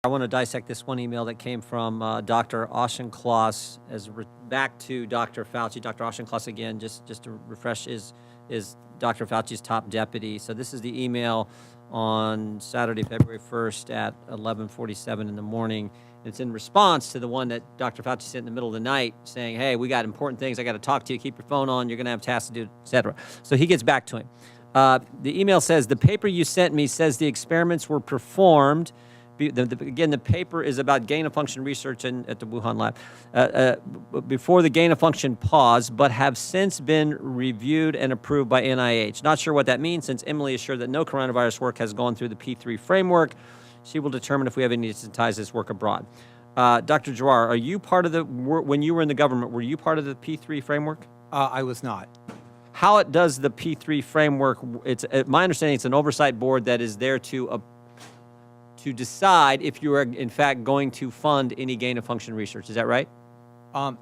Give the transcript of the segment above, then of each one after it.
I want to dissect this one email that came from Dr. Auchincloss back to Dr. Fauci. Dr. Auchincloss, again, just to refresh, is Dr. Fauci's top deputy. So this is the email on Saturday, February 1st at 11:47 in the morning. It's in response to the one that Dr. Fauci sent in the middle of the night saying, hey, we got important things. I got to talk to you. Keep your phone on. You're going to have tasks to do, et cetera. So he gets back to him. The email says, the paper you sent me says the experiments were performed. Again, the paper is about gain-of-function research at the Wuhan lab before the gain-of-function pause, but have since been reviewed and approved by NIH. Not sure what that means, since Emily is sure that no coronavirus work has gone through the P3 framework. She will determine if we have any need to sensitize this work abroad. Dr. Giroir, are you part of when you were in the government, were you part of the P3 framework? I was not. How it does the P3 framework, my understanding it's an oversight board that is there to decide if you are, in fact, going to fund any gain-of-function research. Is that right?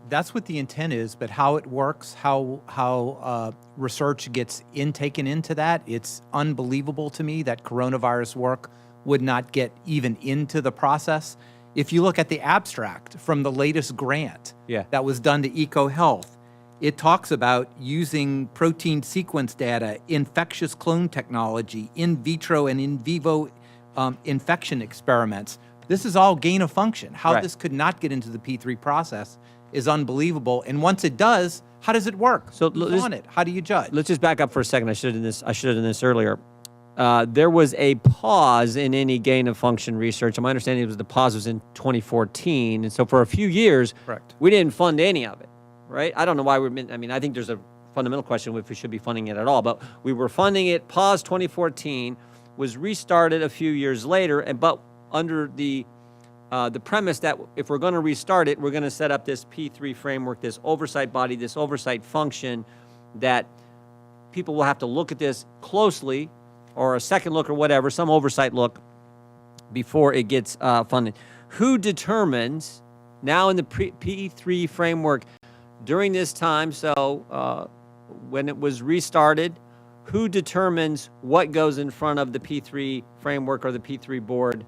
That's what the intent is, but how it works, how research gets taken into that, it's unbelievable to me that coronavirus work would not get even into the process. If you look at the abstract from the latest grant that was done to EcoHealth, it talks about using protein sequence data, infectious clone technology, in vitro and in vivo infection experiments. This is all gain of function. How this could not get into the P3 process is unbelievable. And once it does, how does it work? So who's on it? How do you judge? Let's just back up for a second. I should have done this earlier. There was a pause in any gain of function research. My understanding was the pause was in 2014, and so for a few years, we didn't fund any of it. Right? I don't know why I think there's a fundamental question if we should be funding it at all, but we were funding it, paused 2014, was restarted a few years later, but under the premise that if we're going to restart it, we're going to set up this P3 framework, this oversight body, this oversight function that people will have to look at this closely, or a second look or whatever, some oversight look before it gets funded. Who determines now in the P3 framework during this time, so when it was restarted, who determines what goes in front of the P3 framework or the P3 board?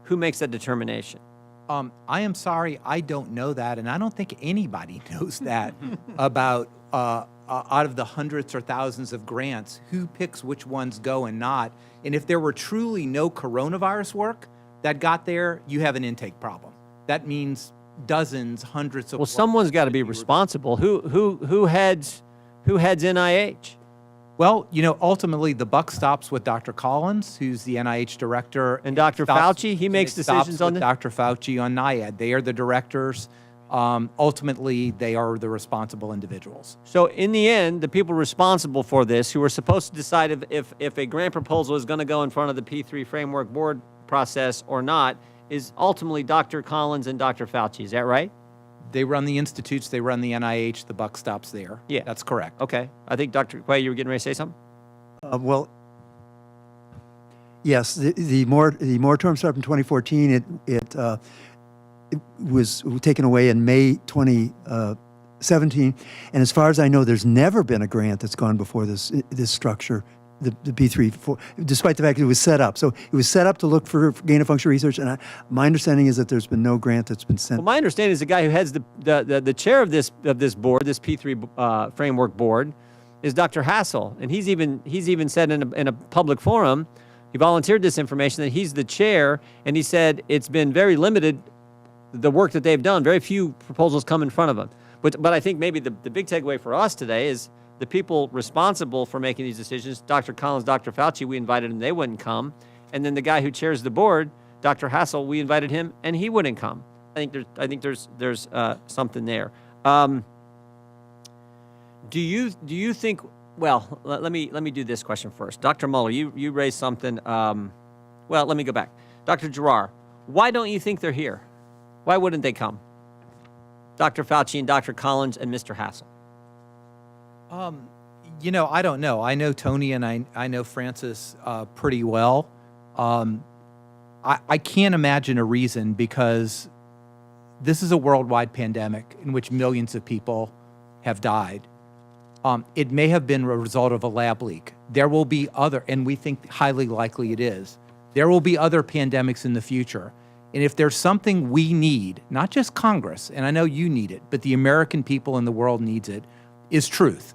Who makes that determination? I am sorry, I don't know that, and I don't think anybody knows that about out of the hundreds or thousands of grants, who picks which ones go and not. And if there were truly no coronavirus work that got there, you have an intake problem. That means dozens, hundreds of. Well, someone's got to be responsible. Who heads NIH? Well, ultimately the buck stops with Dr. Collins, who's the NIH director, and Dr. Fauci. He makes decisions on this. Dr. Fauci on NIAID. They are the directors. Ultimately, they are the responsible individuals. So, in the end, the people responsible for this, who are supposed to decide if a grant proposal is going to go in front of the P3 framework board process or not, is ultimately Dr. Collins and Dr. Fauci. Is that right? They run the institutes, they run the NIH, the buck stops there. Yeah. That's correct. Okay. I think, Dr. Quay, you were getting ready to say something? Well, yes, the moratorium started in 2014. It was taken away in May 2017. And as far as I know, there's never been a grant that's gone before this structure, the P3, despite the fact that it was set up. So it was set up to look for gain-of-function research, and my understanding is that there's been no grant that's been sent. Well, my understanding is the guy who heads the chair of this board, this P3 framework board, is Dr. Hassel, and he's even said in a public forum, he volunteered this information that he's the chair, and he said it's been very limited, the work that they've done. Very few proposals come in front of them. But I think maybe the big takeaway for us today is the people responsible for making these decisions, Dr. Collins, Dr. Fauci, we invited them, they wouldn't come. And then the guy who chairs the board, Dr. Hassel, we invited him, and he wouldn't come. I think there's something there. Do you think? Well, let me do this question first. Dr. Mueller, you raised something. Well, let me go back. Dr. Giroir, why don't you think they're here? Why wouldn't they come? Dr. Fauci and Dr. Collins and Mr. Hassel. I don't know. I know Tony and I know Francis pretty well. I can't imagine a reason, because this is a worldwide pandemic in which millions of people have died. It may have been a result of a lab leak. There will be other, and we think highly likely it is, there will be other pandemics in the future. And if there's something we need, not just Congress, and I know you need it, but the American people in the world needs it, is truth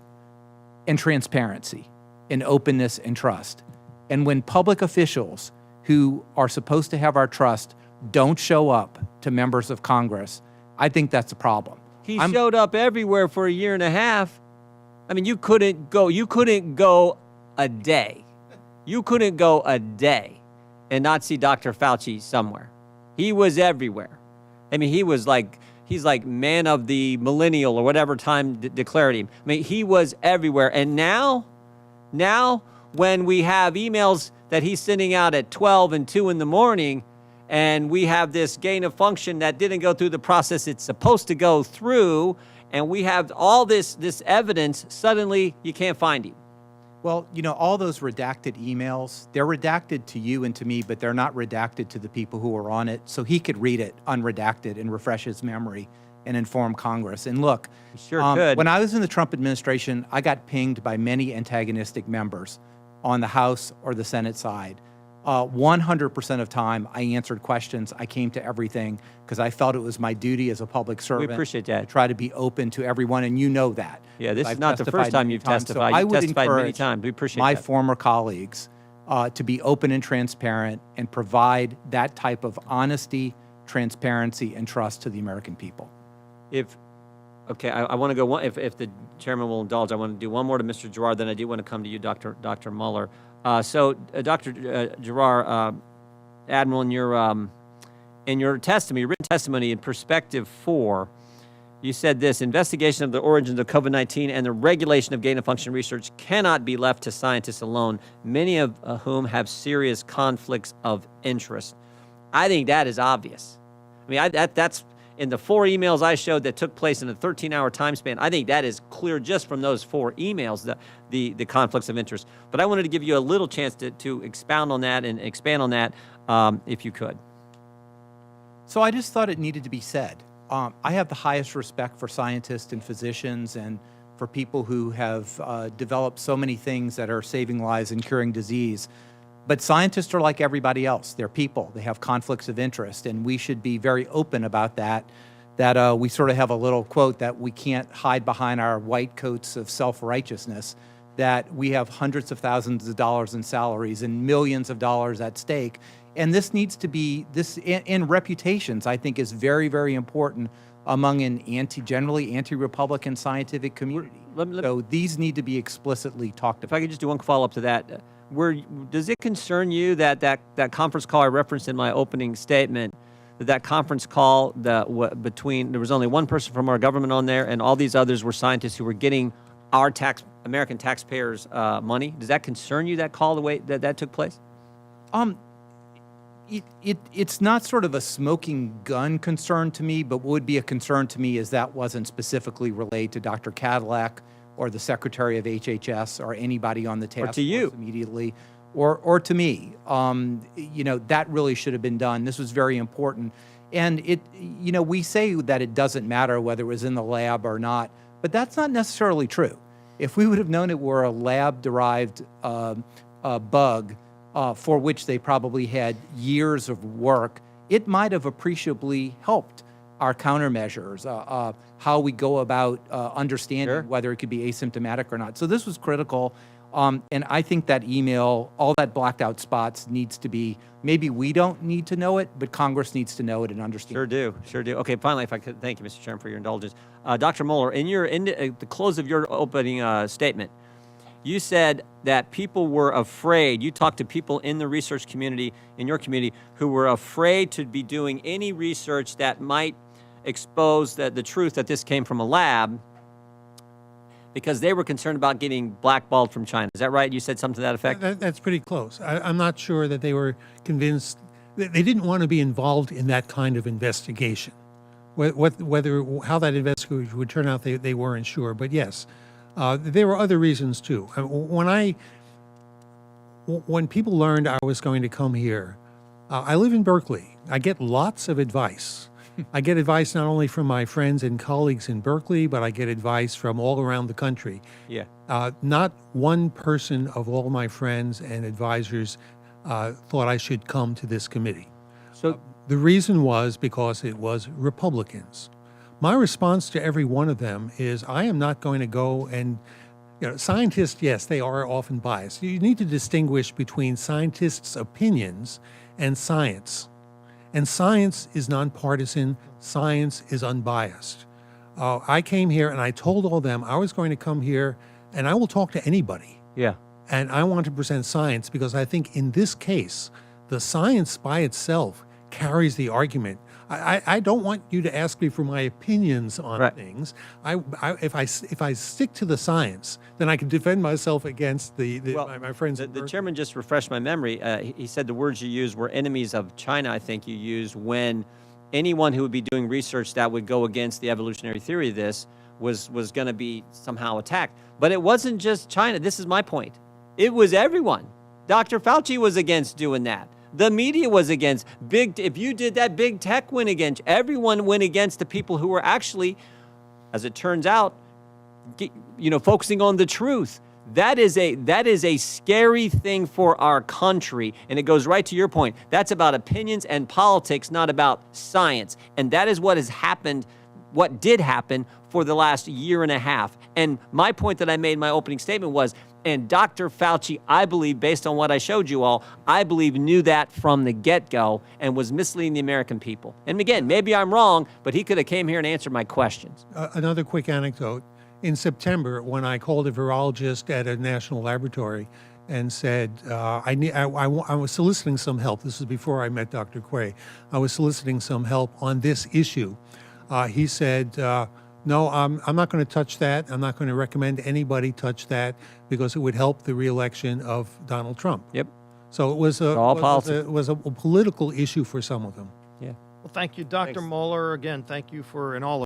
and transparency and openness and trust. And when public officials who are supposed to have our trust don't show up to members of Congress, I think that's a problem. He showed up everywhere for a year and a half. I mean, you couldn't go a day. You couldn't go a day and not see Dr. Fauci somewhere. He was everywhere. I mean, he's like man of the millennial or whatever time declared him. I mean, he was everywhere. And now when we have emails that he's sending out at 12 and 2 in the morning, and we have this gain of function that didn't go through the process it's supposed to go through, and we have all this evidence, suddenly you can't find him. Well, you know, all those redacted emails, they're redacted to you and to me, but they're not redacted to the people who are on it. So he could read it unredacted and refresh his memory and inform Congress. And look, Sure could. when I was in the Trump administration, I got pinged by many antagonistic members on the House or the Senate side. 100% of time, I answered questions. I came to everything because I felt it was my duty as a public servant. We appreciate that. To try to be open to everyone, and you know that. Yeah, this I've is not the testified first time many you've times. So testified. I You've would testified many encourage times. We appreciate my that. former colleagues to be open and transparent and provide that type of honesty, transparency, and trust to the American people. I want to go one. If the chairman will indulge, I want to do one more to Mr. Giroir. Then I do want to come to you, Dr. Mueller. Dr. Giroir, Admiral, in your testimony, written testimony in Perspective 4, you said this: investigation of the origins of COVID-19 and the regulation of gain-of-function research cannot be left to scientists alone, many of whom have serious conflicts of interest. I think that is obvious. I mean, that's in the 4 emails I showed that took place in a 13-hour time span. I think that is clear just from those 4 emails, the conflicts of interest. But I wanted to give you a little chance to expound on that and expand on that, if you could. So I just thought it needed to be said. I have the highest respect for scientists and physicians and for people who have developed so many things that are saving lives and curing disease. But scientists are like everybody else. They're people. They have conflicts of interest, and we should be very open about that. That we sort of have a little quote that we can't hide behind our white coats of self-righteousness, that we have hundreds of thousands of dollars in salaries and millions of dollars at stake. And this needs to be, in reputations, I think, is very, very important among an generally anti-Republican scientific community. So these need to be explicitly talked If about. I could just do one follow-up to that. Does it concern you that conference call I referenced in my opening statement, that conference call there was only one person from our government on there and all these others were scientists who were getting our American taxpayers' money? Does that concern you, that call, the way that took place? It's not sort of a smoking gun concern to me, but what would be a concern to me is that wasn't specifically related to Dr. Cadillac or the Secretary of HHS or anybody on the task force immediately, or to me. That really should have been done. This was very important. And we say that it doesn't matter whether it was in the lab or not, but that's not necessarily true. If we would have known it were a lab-derived bug, for which they probably had years of work, it might have appreciably helped our countermeasures, how we go about understanding whether it could be asymptomatic or not. So this was critical. And I think that email, all that blacked out spots needs to be, maybe we don't need to know it, but Congress needs to know it and understand. Sure do. Okay, finally, if I could, thank you, Mr. Chairman, for your indulgence. Dr. Mueller, in the close of your opening statement, you said that people were afraid. You talked to people in the research community, in your community, who were afraid to be doing any research that might expose the truth that this came from a lab because they were concerned about getting blackballed from China. Is that right? You said something to that effect? That's pretty close. I'm not sure that they were convinced. They didn't want to be involved in that kind of investigation. How that investigation would turn out, they weren't sure. But yes, there were other reasons too. When people learned I was going to come here, I live in Berkeley. I get lots of advice. I get advice not only from my friends and colleagues in Berkeley, but I get advice from all around the country. Yeah. Not one person of all my friends and advisors thought I should come to this committee. So The reason was because it was Republicans. My response to every one of them is I am not going to go and, scientists, yes, they are often biased. You need to distinguish between scientists' opinions and science. And science is nonpartisan, science is unbiased. I came here and I told all them I was going to come here and I will talk to anybody. Yeah. And I want to present science because I think in this case, the science by itself carries the argument. I don't want you to ask me for my opinions on Right. things. If I stick to the science, then I can defend myself against my friends. The chairman just refreshed my memory. He said the words you used were enemies of China, I think you used, when anyone who would be doing research that would go against the evolutionary theory of this was going to be somehow attacked. But it wasn't just China. This is my point. It was everyone. Dr. Fauci was against doing that. The media was against. If you did that, big tech went against. Everyone went against the people who were actually, as it turns out, focusing on the truth. That is a scary thing for our country, and it goes right to your point. That's about opinions and politics, not about science. And that is what has happened, what did happen for the last year and a half. And my point that I made in my opening statement was, and Dr. Fauci, I believe, based on what I showed you all, I believe knew that from the get-go and was misleading the American people. And again, maybe I'm wrong, but he could have came here and answered my questions. Another quick anecdote. In September, when I called a virologist at a national laboratory and said, I was soliciting some help. This was before I met Dr. Quay. I was soliciting some help on this issue. He said, no, I'm not going to touch that. I'm not going to recommend anybody touch that because it would help the reelection of Donald Trump. Yep. So it was a political issue for some of them. Yeah. Well, thank you, Dr. Thanks. Mueller. Again, thank you for, in all